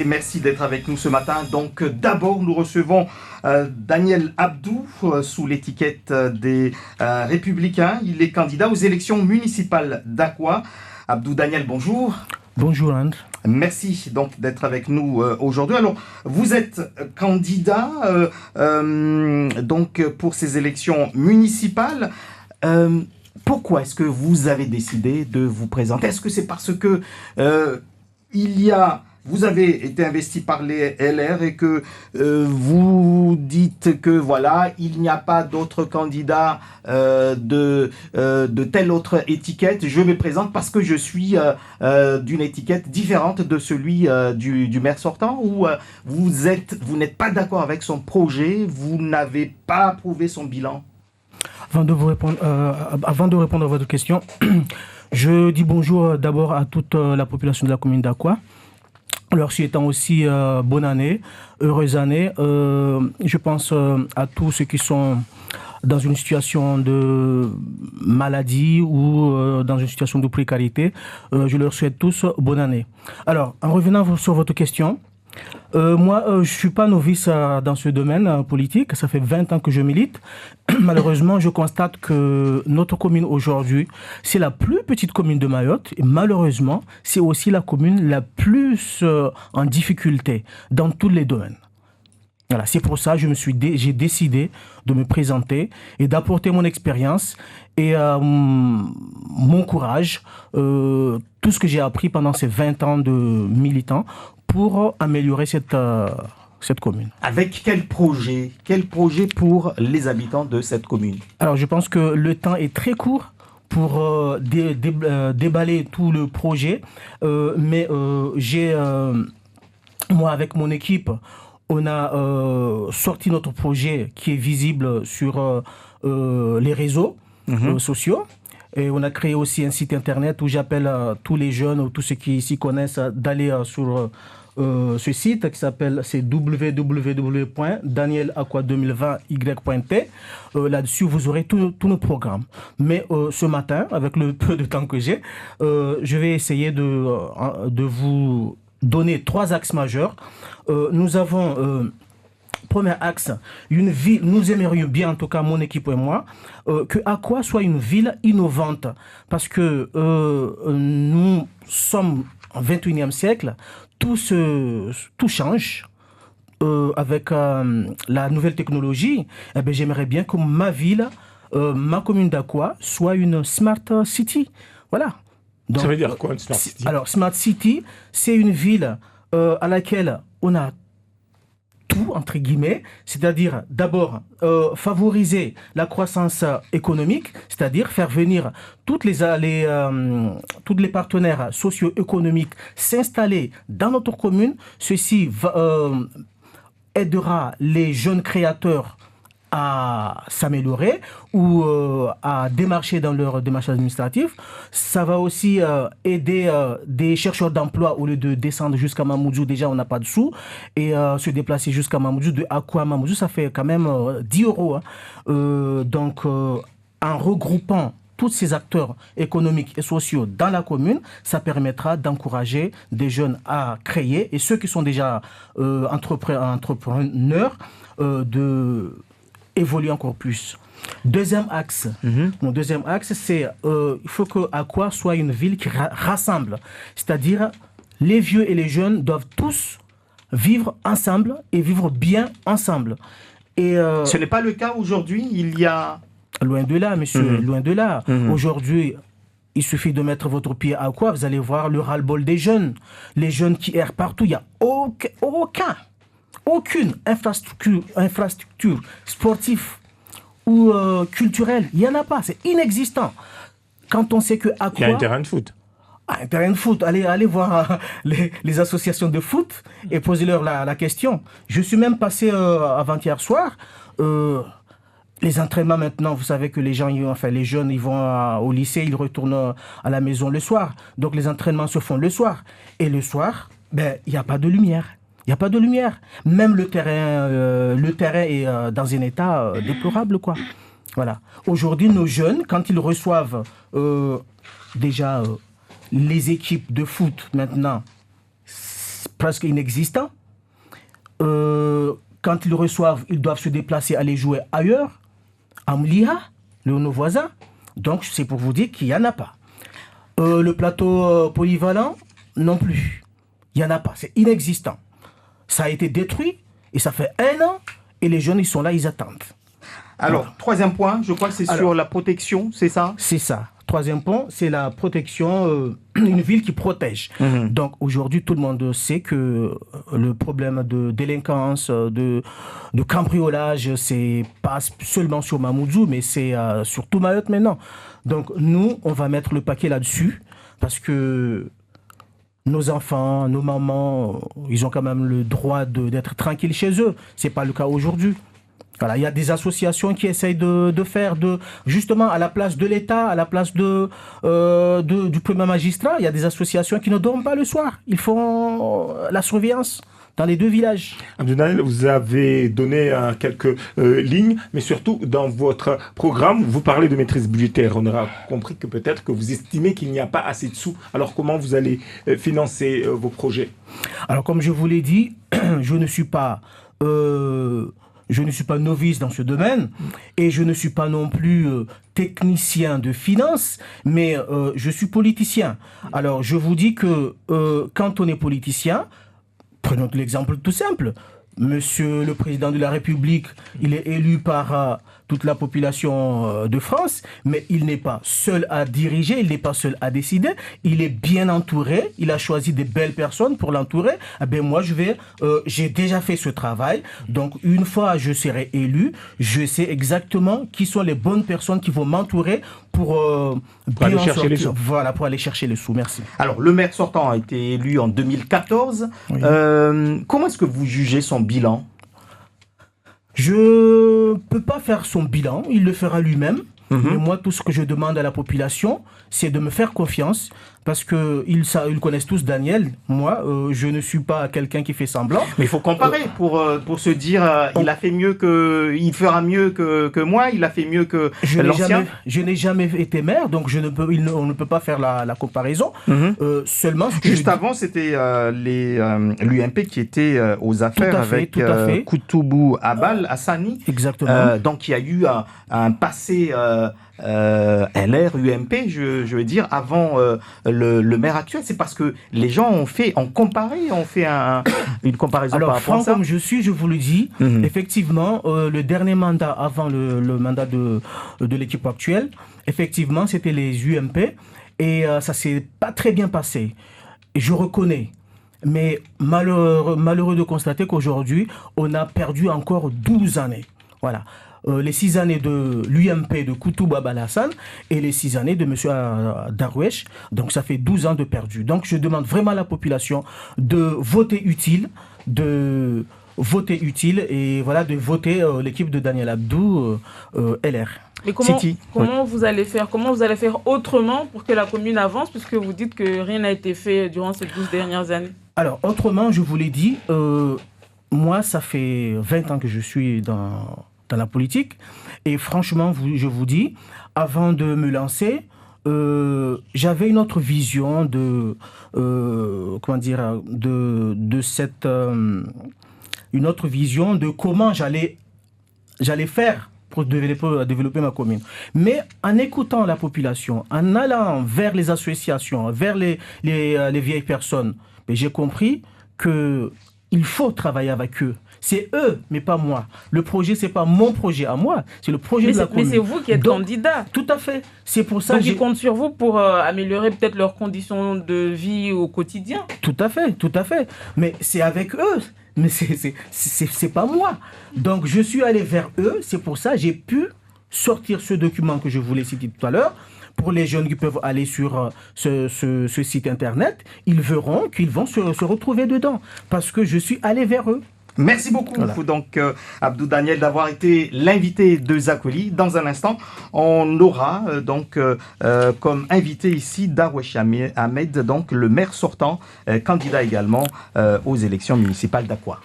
Et merci d'être avec nous ce matin. Donc d'abord, nous recevons Daniel Abdou sous l'étiquette des Républicains. Il est candidat aux élections municipales d'Aqua. Abdou Daniel, bonjour. Bonjour André. Merci donc d'être avec nous aujourd'hui. Alors, vous êtes candidat donc pour ces élections municipales. Pourquoi est-ce que vous avez décidé de vous présenter? Est-ce que c'est parce que vous avez été investi par les LR et que vous dites que voilà, il n'y a pas d'autres candidats de telle autre étiquette. Je me présente parce que je suis d'une étiquette différente de celui du maire sortant, ou vous n'êtes pas d'accord avec son projet, vous n'avez pas approuvé son bilan? Avant de répondre à votre question, je dis bonjour d'abord à toute la population de la commune d'Aqua. Leur souhaitant aussi bonne année, heureuse année. Je pense à tous ceux qui sont dans une situation de maladie ou dans une situation de précarité. Je leur souhaite tous bonne année. Alors, en revenant sur votre question, moi, je ne suis pas novice dans ce domaine politique. Ça fait 20 ans que je milite. Malheureusement, je constate que notre commune aujourd'hui, c'est la plus petite commune de Mayotte. Et malheureusement, c'est aussi la commune la plus en difficulté dans tous les domaines. Voilà, c'est pour ça que j'ai décidé de me présenter et d'apporter mon expérience et mon courage, tout ce que j'ai appris pendant ces 20 ans de militant pour améliorer cette commune. Avec quel projet pour les habitants de cette commune? Alors, je pense que le temps est très court pour déballer tout le projet, mais moi, avec mon équipe, on a sorti notre projet qui est visible sur les réseaux sociaux. Et on a créé aussi un site internet où j'appelle tous les jeunes ou tous ceux qui s'y connaissent d'aller sur ce site qui s'appelle www.danielaqua2020y.t. Là-dessus, vous aurez tous nos programmes. Mais ce matin, avec le peu de temps que j'ai, je vais essayer de vous donner 3 axes majeurs. Nous avons... Premier axe, une ville, nous aimerions bien, en tout cas mon équipe et moi, que Aqua soit une ville innovante. Parce que nous sommes au 21e siècle, tout change. Avec la nouvelle technologie, eh bien, j'aimerais bien que ma ville, ma commune d'Aqua, soit une smart city. Voilà. Donc, ça veut dire quoi, une smart city? Alors, smart city, c'est une ville à laquelle on a tout, entre guillemets, c'est-à-dire d'abord favoriser la croissance économique, c'est-à-dire faire venir tous les partenaires socio-économiques s'installer dans notre commune. Ceci aidera les jeunes créateurs à s'améliorer ou à démarcher dans leur démarche administrative. Ça va aussi aider des chercheurs d'emploi au lieu de descendre jusqu'à Mamoudzou. Déjà, on n'a pas de sous. Et se déplacer jusqu'à Mamoudzou, de Aqua à Mamoudzou, ça fait quand même 10 euros. Donc, en regroupant tous ces acteurs économiques et sociaux dans la commune, ça permettra d'encourager des jeunes à créer et ceux qui sont déjà entrepreneurs de évoluer encore plus. Deuxième axe. Mon deuxième axe, c'est il faut que Aqua soit une ville qui rassemble. C'est-à-dire, les vieux et les jeunes doivent tous vivre ensemble et vivre bien ensemble. Et, ce n'est pas le cas aujourd'hui. Il y a... Loin de là, monsieur, loin de là. Aujourd'hui, il suffit de mettre votre pied à Aqua, vous allez voir le ras-le-bol des jeunes. Les jeunes qui errent partout, il n'y a aucune infrastructure sportive ou culturelle. Il n'y en a pas, c'est inexistant. Quand on sait que Aqua... Il y a un terrain de foot. Un terrain de foot, allez voir les associations de foot et posez-leur la question. Je suis même passé avant-hier soir... les entraînements maintenant, vous savez que les jeunes, ils vont au lycée, ils retournent à la maison le soir. Donc les entraînements se font le soir. Et le soir, il n'y a pas de lumière. Il n'y a pas de lumière. Même le terrain est dans un état déplorable, quoi. Voilà. Aujourd'hui, nos jeunes, quand ils reçoivent déjà les équipes de foot maintenant presque inexistant. Quand ils reçoivent, ils doivent se déplacer, aller jouer ailleurs, à Mliha, nos voisins. Donc, c'est pour vous dire qu'il n'y en a pas. Le plateau polyvalent, non plus. Il n'y en a pas, c'est inexistant. Ça a été détruit et ça fait 1 an et les jeunes, ils sont là, ils attendent. Alors, Voilà. troisième point, je crois que c'est sur la protection, c'est ça? C'est ça. Troisième point, c'est la protection, une ville qui protège. Donc aujourd'hui, tout le monde sait que le problème de délinquance, de cambriolage, c'est pas seulement sur Mamoudzou, mais c'est sur tout Mayotte maintenant. Donc nous, on va mettre le paquet là-dessus parce que nos enfants, nos mamans, ils ont quand même le droit d'être tranquilles chez eux. C'est pas le cas aujourd'hui. Voilà, il y a des associations qui essayent de faire, justement, à la place de l'État, à la place du premier magistrat, il y a des associations qui ne dorment pas le soir. Ils font la surveillance dans les 2 villages. Abdou Daniel, vous avez donné quelques lignes, mais surtout dans votre programme, vous parlez de maîtrise budgétaire. On aura compris que peut-être que vous estimez qu'il n'y a pas assez de sous. Alors comment vous allez financer vos projets? Alors comme je vous l'ai dit, je ne suis pas novice dans ce domaine et je ne suis pas non plus technicien de finance, mais je suis politicien. Alors je vous dis que quand on est politicien, prenons l'exemple tout simple. Monsieur le Président de la République, il est élu par toute la population de France, mais il n'est pas seul à diriger, il n'est pas seul à décider, il est bien entouré, il a choisi des belles personnes pour l'entourer. Eh bien moi, j'ai déjà fait ce travail, donc une fois je serai élu, je sais exactement qui sont les bonnes personnes qui vont m'entourer pour aller chercher les sous. Voilà, pour aller chercher les sous, merci. Alors, le maire sortant a été élu en 2014. Oui. Comment est-ce que vous jugez son bilan? Je peux pas faire son bilan, il le fera lui-même. Mais moi, tout ce que je demande à la population, c'est de me faire confiance, parce qu'ils connaissent tous Daniel. Moi, je ne suis pas quelqu'un qui fait semblant. Mais il faut comparer pour se dire, il a fait mieux il fera mieux que moi, il a fait mieux que l'ancien. Je n'ai jamais été maire, donc on ne peut pas faire la comparaison. Seulement, Juste avant, c'était l'UMP qui était aux affaires avec Koutoubou Abal Hassani. Exactement. Donc il y a eu un passé LR, UMP, je veux dire, avant le maire actuel. C'est parce que les gens ont fait une comparaison. Alors, par rapport à ça. comme je suis, je vous le dis, effectivement, le dernier mandat avant le mandat de l'équipe actuelle, effectivement, c'était les UMP et ça s'est pas très bien passé. Et je reconnais. Mais malheureux de constater qu'aujourd'hui, on a perdu encore 12 années. Voilà. Les 6 années de l'UMP de Koutoubou Abal Hassani et les 6 années de M. Darwesh. Donc ça fait 12 ans de perdu. Donc je demande vraiment à la population de voter utile, et voilà, de voter l'équipe de Daniel Abdou, LR. Mais comment vous allez faire autrement pour que la commune avance, puisque vous dites que rien n'a été fait durant ces 12 dernières années? Alors autrement, je vous l'ai dit, moi ça fait 20 ans que je suis dans la politique. Et franchement, je vous dis, avant de me lancer, j'avais une autre vision une autre vision de comment j'allais faire pour développer ma commune. Mais en écoutant la population, en allant vers les associations, vers les vieilles personnes, j'ai compris qu'il faut travailler avec eux. C'est eux, mais pas moi. Le projet, c'est pas mon projet à moi, c'est le projet de la commune. Mais c'est vous qui êtes candidat. Tout à fait. C'est pour ça que ils comptent sur vous pour améliorer peut-être leurs conditions de vie au quotidien. Tout à fait, tout à fait. Mais c'est avec eux. Mais c'est pas moi. Donc je suis allé vers eux. C'est pour ça que j'ai pu sortir ce document que je voulais citer tout à l'heure. Pour les jeunes qui peuvent aller sur ce site internet, ils verront qu'ils vont se retrouver dedans. Parce que je suis allé vers eux. Merci beaucoup, voilà. Donc Abdou Daniel, d'avoir été l'invité de Zakoli. Dans un instant, on aura comme invité ici Darwesh Ahmed, donc le maire sortant, candidat également aux élections municipales d'Aqua.